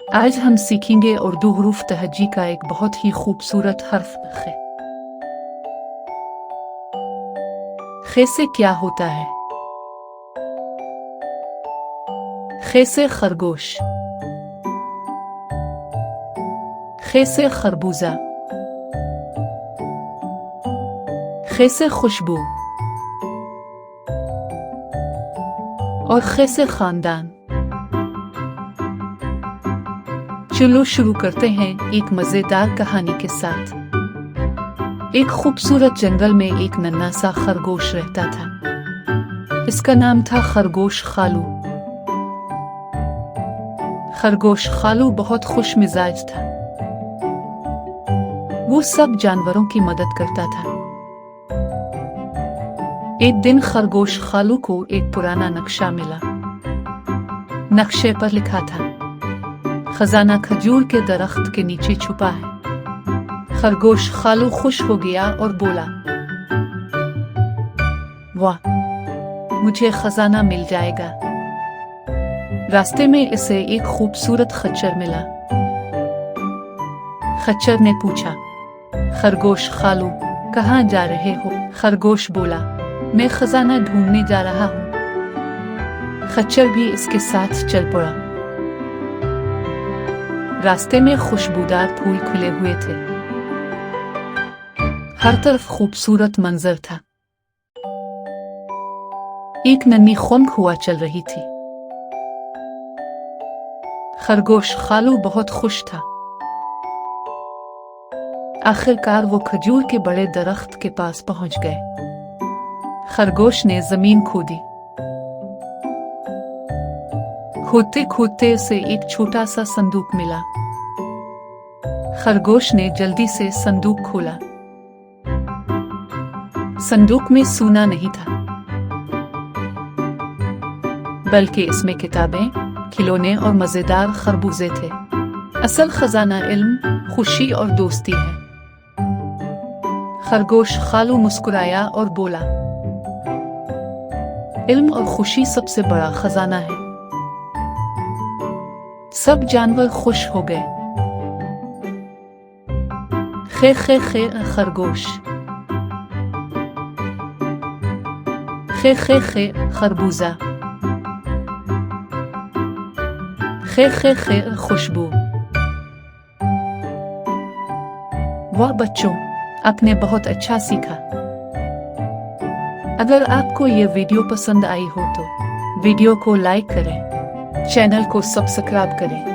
आज हम सीखेंगे उर्दू हरूफ तहज्जी का एक बहुत ही खूबसूरत हर्फ ख। ख से क्या होता है? ख से खरगोश, ख से खरबूजा, ख से खुशबू और ख से खानदान। चलो शुरू करते हैं एक मजेदार कहानी के साथ। एक खूबसूरत जंगल में एक नन्हा सा खरगोश रहता था। इसका नाम था खरगोश खालू। खरगोश खालू बहुत खुश मिजाज था। वो सब जानवरों की मदद करता था। एक दिन खरगोश खालू को एक पुराना नक्शा मिला। नक्शे पर लिखा था, खजाना खजूर के दरख्त के नीचे छुपा है। खरगोश खालू खुश हो गया और बोला, वाह, मुझे खजाना मिल जाएगा। रास्ते में इसे एक खूबसूरत खच्चर मिला। खच्चर ने पूछा, खरगोश खालू, कहाँ जा रहे हो? खरगोश बोला, मैं खजाना ढूंढने जा रहा हूँ। खच्चर भी इसके साथ चल पड़ा। रास्ते में खुशबूदार फूल खुले हुए थे। हर तरफ खूबसूरत मंजर था। एक नन्ही खुंग हुआ चल रही थी। खरगोश खालू बहुत खुश था। आखिरकार वो खजूर के बड़े दरख्त के पास पहुंच गए। खरगोश ने जमीन खोदी। खोदते खोदते उसे एक छोटा सा संदूक मिला। खरगोश ने जल्दी से संदूक खोला। संदूक में सोना नहीं था, बल्कि इसमें किताबें, खिलौने और मजेदार खरबूजे थे। असल खजाना इल्म, खुशी और दोस्ती है। खरगोश खालू मुस्कुराया और बोला, इल्म और खुशी सबसे बड़ा खजाना है। सब जानवर खुश हो गए। खे खे खे खरगोश, खे खे खे खरबूजा, खे खे खे खुशबू। वाह बच्चों, आपने बहुत अच्छा सीखा। अगर आपको ये वीडियो पसंद आई हो तो वीडियो को लाइक करें, चैनल को सब्सक्राइब करें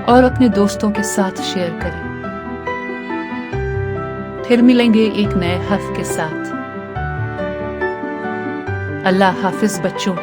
और अपने दोस्तों के साथ शेयर करें। फिर मिलेंगे एक नए हर्फ के साथ। अल्लाह हाफिज बच्चों।